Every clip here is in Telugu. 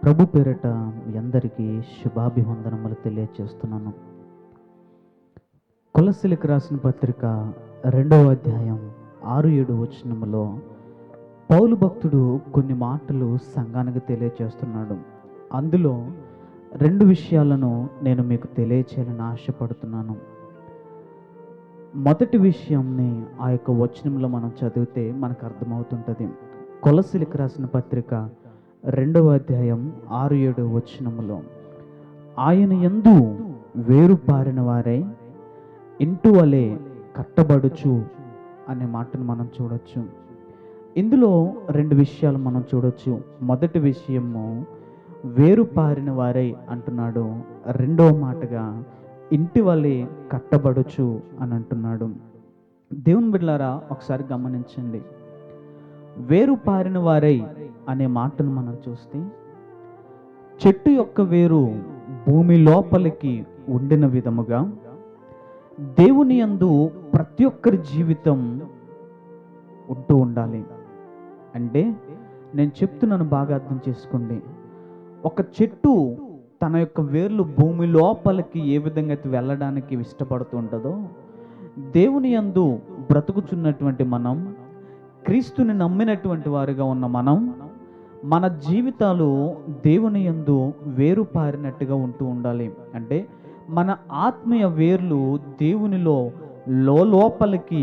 ప్రభు పేరిట మీ అందరికీ శుభాభివందనములు తెలియజేస్తున్నాను. కొలస్సీలకు రాసిన పత్రిక 2వ అధ్యాయం 6-7 వచనములో పౌలు భక్తుడు కొన్ని మాటలు సంఘానికి తెలియజేస్తున్నాడు. అందులో 2 విషయాలను నేను మీకు తెలియచేయాలని ఆశపడుతున్నాను. మొదటి విషయంని ఆ యొక్క వచనంలో మనం చదివితే మనకు అర్థమవుతుంటుంది. కొలస్సీలకు రాసిన పత్రిక 2వ అధ్యాయం 6-7 వచనములో, ఆయన యందు వేరు పారిన వారై ఇంటి వలె కట్టబడుచు అనే మాటను మనం చూడొచ్చు. ఇందులో 2 విషయాలు మనం చూడొచ్చు. మొదటి విషయము వేరు పారిన వారై అంటున్నాడు, రెండవ మాటగా ఇంటి వలె కట్టబడుచు అని అంటున్నాడు. దేవుని బిడ్డలారా, ఒకసారి గమనించండి. వేరు పారిన వారై అనే మాటను మనం చూస్తే, చెట్టు యొక్క వేరు భూమి లోపలికి ఉండిన విధముగా దేవుని యందు ప్రతి ఒక్కరి జీవితం ఉంటూ ఉండాలి. అంటే నేను చెప్తున్నాను, బాగా అర్థం చేసుకోండి. ఒక చెట్టు తన యొక్క వేర్లు భూమి లోపలికి ఏ విధంగా అయితే వెళ్ళడానికి ఇష్టపడుతూ ఉంటుందో, దేవుని యందు బ్రతుకుచున్నటువంటి మనం, క్రీస్తుని నమ్మినటువంటి వారుగా ఉన్న మనం, మన జీవితాలు దేవుని యందు వేరు పారినట్టుగా ఉంటూ ఉండాలి. అంటే మన ఆత్మీయ వేర్లు దేవునిలో లోపలికి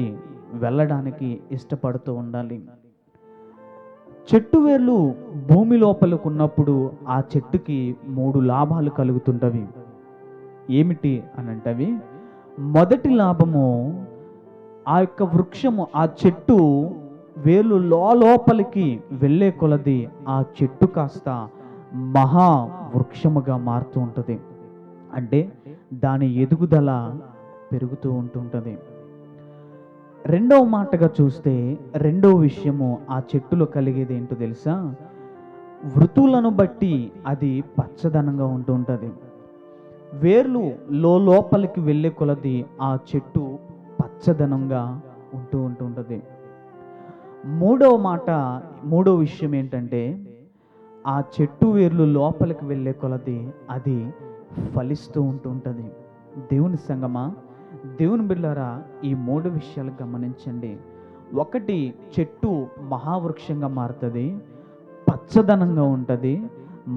వెళ్ళడానికి ఇష్టపడుతూ ఉండాలి. చెట్టు వేర్లు భూమి లోపలికి ఉన్నప్పుడు ఆ చెట్టుకి 3 లాభాలు కలుగుతుంటవి. ఏమిటి అని అంటవి? మొదటి లాభము, ఆ యొక్క వృక్షము, ఆ చెట్టు వేర్లు లోపలికి వెళ్ళే కొలది ఆ చెట్టు కాస్త మహా వృక్షముగా మారుతూ ఉంటుంది. అంటే దాని ఎదుగుదల పెరుగుతూ ఉంటుంటుంది. రెండవ మాటగా చూస్తే, రెండవ విషయము ఆ చెట్టులో కలిగేది ఏంటో తెలుసా? ఋతువులను బట్టి అది పచ్చదనంగా ఉంటూ ఉంటుంది. వేర్లు లోపలికి వెళ్ళే కొలది ఆ చెట్టు పచ్చదనంగా ఉంటూ ఉంటుంది. మూడవ విషయం ఏంటంటే, ఆ చెట్టు వేర్లు లోపలికి వెళ్ళే కొలది అది ఫలిస్తూ ఉంటుంది. దేవుని సంగమా, దేవుని బిడ్డలారా, ఈ 3 విషయాలు గమనించండి. ఒకటి, చెట్టు మహావృక్షంగా మారుతుంది, పచ్చదనంగా ఉంటుంది.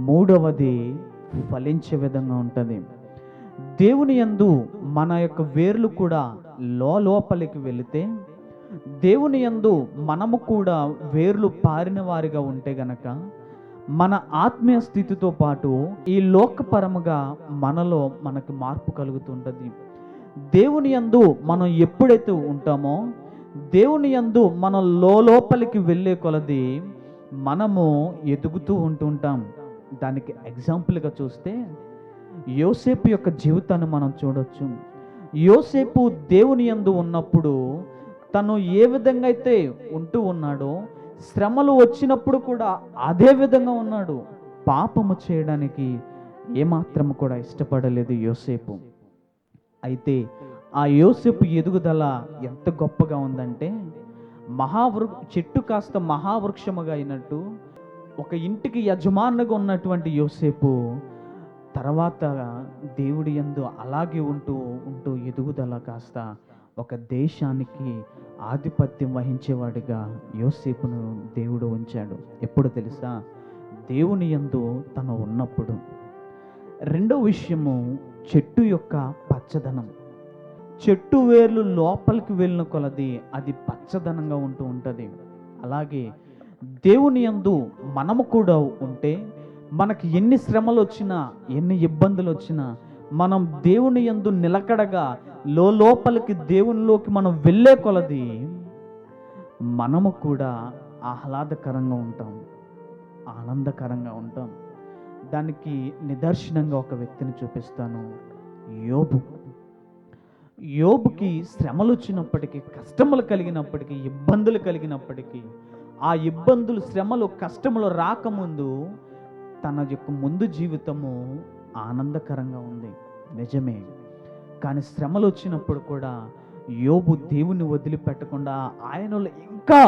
మూడవది, ఫలించే విధంగా ఉంటుంది. దేవుని యందు మన యొక్క వేర్లు కూడా లోపలికి వెళితే, దేవుని యందు మనము కూడా వేర్లు పారిన వారిగా ఉంటే గనక, మన ఆత్మీయ స్థితితో పాటు ఈ లోకపరముగా మనకు మార్పు కలుగుతుంటుంది. దేవుని యందు మనం ఎప్పుడైతే ఉంటామో, దేవుని యందు మనం లోపలికి వెళ్ళే కొలది మనము ఎదుగుతూ ఉంటుంటాం. దానికి ఎగ్జాంపుల్గా చూస్తే, యోసేపు యొక్క జీవితాన్ని మనం చూడొచ్చు. యోసేపు దేవుని యందు ఉన్నప్పుడు తను ఏ విధంగా అయితే ఉంటూ ఉన్నాడో, శ్రమలు వచ్చినప్పుడు కూడా అదే విధంగా ఉన్నాడు. పాపము చేయడానికి ఏమాత్రం కూడా ఇష్టపడలేదు యోసేపు. అయితే ఆ యోసేపు ఎదుగుదల ఎంత గొప్పగా ఉందంటే, చెట్టు కాస్త మహావృక్షముగా అయినట్టు, ఒక ఇంటికి యజమానుగా ఉన్నటువంటి యోసేపు తర్వాత దేవుడి యందు అలాగే ఉంటూ ఎదుగుదల కాస్త ఒక దేశానికి ఆధిపత్యం వహించేవాడిగా యోసేపును దేవుడు ఉంచాడు. ఎప్పుడు తెలుసా? దేవుని యందు తను ఉన్నప్పుడు. రెండవ విషయము, చెట్టు యొక్క పచ్చదనం. చెట్టు వేర్లు లోపలికి వెళ్ళిన కొలది అది పచ్చదనంగా ఉంటూ ఉంటుంది. అలాగే దేవుని యందు మనము కూడా ఉంటే, మనకి ఎన్ని శ్రమలు వచ్చినా, ఎన్ని ఇబ్బందులు వచ్చినా, మనం దేవుని యందు నిలకడగా లోపలికి దేవునిలోకి మనం వెళ్ళే కొలది మనము కూడా ఆహ్లాదకరంగా ఉంటాం, ఆనందకరంగా ఉంటాం. దానికి నిదర్శనంగా ఒక వ్యక్తిని చూపిస్తాను. యోబుకి శ్రమలు వచ్చినప్పటికీ, కష్టములు కలిగినప్పటికీ, ఇబ్బందులు కలిగినప్పటికీ, ఆ ఇబ్బందులు, శ్రమలు, కష్టములు రాకముందు తన యొక్క ముందు జీవితము ఆనందకరంగా ఉంది, నిజమే. కానీ శ్రమలు వచ్చినప్పుడు కూడా యోబు దేవుని వదిలిపెట్టకుండా ఆయనలో ఇంకా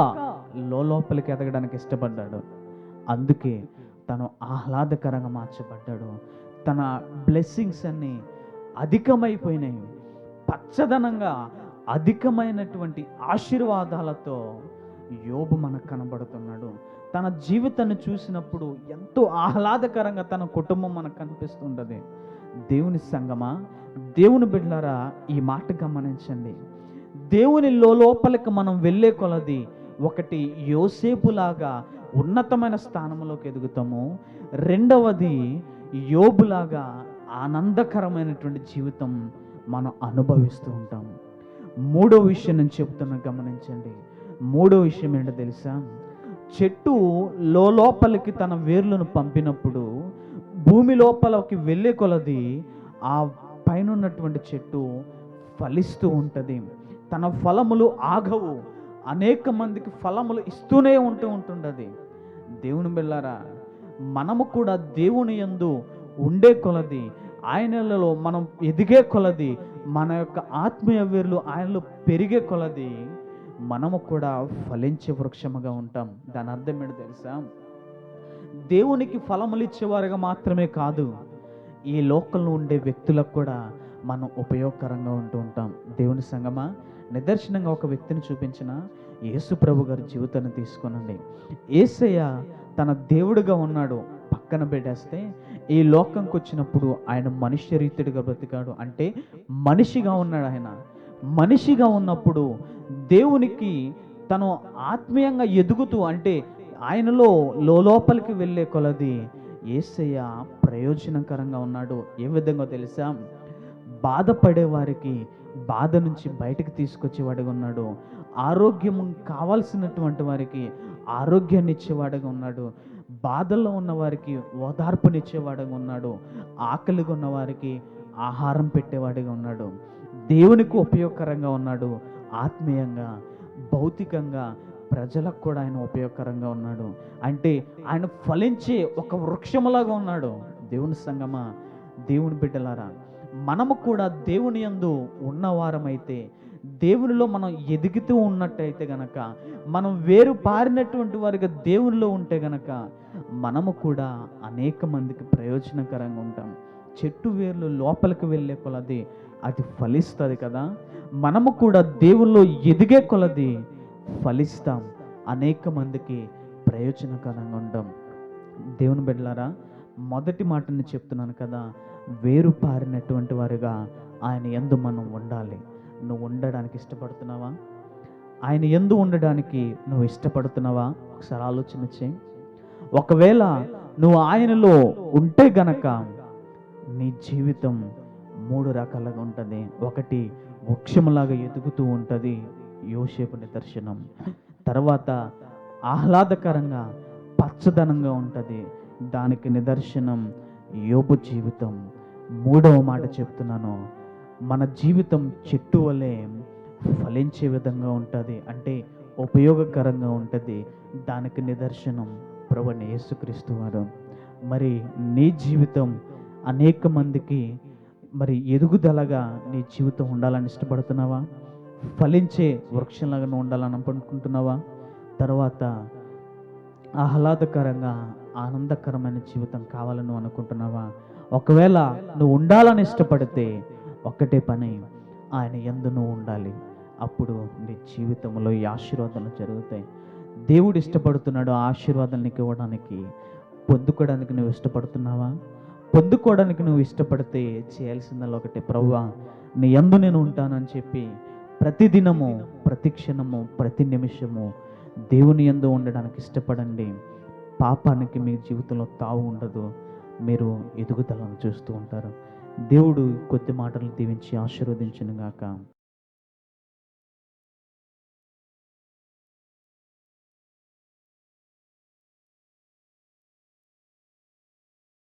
లోపలికి ఎదగడానికి ఇష్టపడ్డాడు. అందుకే తను ఆహ్లాదకరంగా మార్చబడ్డాడు. తన బ్లెస్సింగ్స్ అన్నీ అధికమైపోయినాయి. పచ్చదనంగా అధికమైనటువంటి ఆశీర్వాదాలతో యోబు మనకు కనబడుతున్నాడు. తన జీవితాన్ని చూసినప్పుడు ఎంతో ఆహ్లాదకరంగా తన కుటుంబం మనకు కనిపిస్తుంటుంది. దేవుని సంగమా, దేవుని బిడ్డలారా, ఈ మాట గమనించండి. దేవుని లోపలికి మనం వెళ్ళే కొలది ఒకటి యోసేపులాగా ఉన్నతమైన స్థానంలోకి ఎదుగుతాము. రెండవది యోబులాగా ఆనందకరమైనటువంటి జీవితం మనం అనుభవిస్తూ ఉంటాము. మూడో విషయం నేను చెప్తున్నా గమనించండి. మూడో విషయం ఏంటో తెలుసా? చెట్టు లోపలికి తన వేర్లను పంపినప్పుడు భూమి లోపలికి వెళ్ళే కొలది ఆ పైన ఉన్నటువంటి చెట్టు ఫలిస్తూ ఉంటుంది. తన ఫలములు ఆగవు. అనేక మందికి ఫలములు ఇస్తూనే ఉంటుండది. దేవుని బిళ్ళారా, మనము కూడా దేవుని యందు ఉండే కొలది, ఆయనలో మనం ఎదిగే కొలది, మన యొక్క ఆత్మీయ వేర్లు ఆయనలో పెరిగే కొలది మనము కూడా ఫలించే వృక్షముగా ఉంటాం. దాని అర్థం ఏంటో తెలుసా? దేవునికి ఫలములు ఇచ్చేవారుగా మాత్రమే కాదు, ఈ లోకంలో ఉండే వ్యక్తులకు కూడా మనం ఉపయోగకరంగా ఉంటూ ఉంటాం. దేవుని సంగమా, నిదర్శనంగా ఒక వ్యక్తిని చూపించిన యేసు ప్రభు గారి జీవితాన్ని తీసుకోనండి. యేసయ్య తన దేవుడిగా ఉన్నాడు పక్కన పెట్టేస్తే, ఈ లోకంకి వచ్చినప్పుడు ఆయన మనుష్య రీతిగా బ్రతికాడు. అంటే మనిషిగా ఉన్నాడు. ఆయన మనిషిగా ఉన్నప్పుడు దేవునికి తను ఆత్మీయంగా ఎదుగుతూ, అంటే ఆయనలో లోపలికి వెళ్ళే కొలది యేసయ్య ప్రయోజనకరంగా ఉన్నాడు. ఏ విధంగా తెలుసా? బాధపడే వారికి బాధ నుంచి బయటకు తీసుకొచ్చేవాడుగా ఉన్నాడు. ఆరోగ్యం కావాల్సినటువంటి వారికి ఆరోగ్యాన్ని ఇచ్చేవాడుగా ఉన్నాడు. బాధల్లో ఉన్న వారికి ఓదార్పునిచ్చేవాడుగా ఉన్నాడు. ఆకలిగా ఉన్న వారికి ఆహారం పెట్టేవాడిగా ఉన్నాడు. దేవునికి ఉపయోగకరంగా ఉన్నాడు. ఆత్మీయంగా, భౌతికంగా ప్రజలకు కూడా ఆయన ఉపయోగకరంగా ఉన్నాడు. అంటే ఆయన ఫలించే ఒక వృక్షములాగా ఉన్నాడు. దేవుని సంగమా, దేవుని బిడ్డలారా, మనము కూడా దేవుని యందు ఉన్నవారమైతే, దేవునిలో మనం ఎదుగుతూ ఉన్నట్టయితే గనక, మనం వేరు పారినటువంటి వారిగా దేవునిలో ఉంటే గనక మనము కూడా అనేక మందికి ప్రయోజనకరంగా ఉంటాం. చెట్టు వేర్లు లోపలికి వెళ్ళే కొలది అది ఫలిస్తుంది కదా. మనము కూడా దేవుల్లో ఎదిగే కొలది ఫలిస్తాం, అనేక మందికి ప్రయోజనకరంగా ఉంటాం. దేవుని బిడ్డలారా, మొదటి మాటని చెప్తున్నాను కదా, వేరు పారినటువంటి వారిగా ఆయన యందు మనం ఉండాలి. నువ్వు ఉండడానికి ఇష్టపడుతున్నావా? ఆయన యందు ఉండడానికి నువ్వు ఇష్టపడుతున్నావా? ఒకసారి ఆలోచన చేయి. ఒకవేళ నువ్వు ఆయనలో ఉంటే గనక నీ జీవితం మూడు రకాలుగా ఉంటుంది. ఒకటి, వృక్షములాగా ఎదుగుతూ ఉంటుంది, యోసేపు నిదర్శనం. తర్వాత ఆహ్లాదకరంగా పచ్చదనంగా ఉంటుంది, దానికి నిదర్శనం యోబు జీవితం. మూడవ మాట చెప్తున్నాను, మన జీవితం చెట్టు వలె ఫలించే విధంగా ఉంటుంది, అంటే ఉపయోగకరంగా ఉంటుంది, దానికి నిదర్శనం ప్రభువైన యేసుక్రీస్తు వారు. మరి నీ జీవితం అనేక మందికి మరి ఎదుగుదలగా నీ జీవితం ఉండాలని ఇష్టపడుతున్నావా? ఫలించే వృక్షంలాగా నువ్వు ఉండాలని అనుకుంటున్నావా? తర్వాత ఆహ్లాదకరంగా ఆనందకరమైన జీవితం కావాలని నువ్వు అనుకుంటున్నావా? ఒకవేళ నువ్వు ఉండాలని ఇష్టపడితే ఒక్కటే పని, ఆయన యందు నువ్వు ఉండాలి. అప్పుడు నీ జీవితంలో ఈ ఆశీర్వాదాలు జరుగుతాయి. దేవుడు ఇష్టపడుతున్నాడు ఆ ఆశీర్వాదాలు నీకు ఇవ్వడానికి. పొందుకోవడానికి నువ్వు ఇష్టపడుతున్నావా? పొందుకోవడానికి నువ్వు ఇష్టపడితే చేయాల్సిందల్లా ఒకటే, ప్రభువా నీ యందు నేను ఉంటానని చెప్పి ప్రతిదినము, ప్రతి క్షణము, ప్రతి నిమిషము దేవుని యందు ఉండడానికి ఇష్టపడండి. పాపానికి మీ జీవితంలో తావు ఉండదు, మీరు ఎదుగుదలను చూస్తూ ఉంటారు. దేవుడు కొద్ది మాటలు దీవించి ఆశీర్వదించును గాక.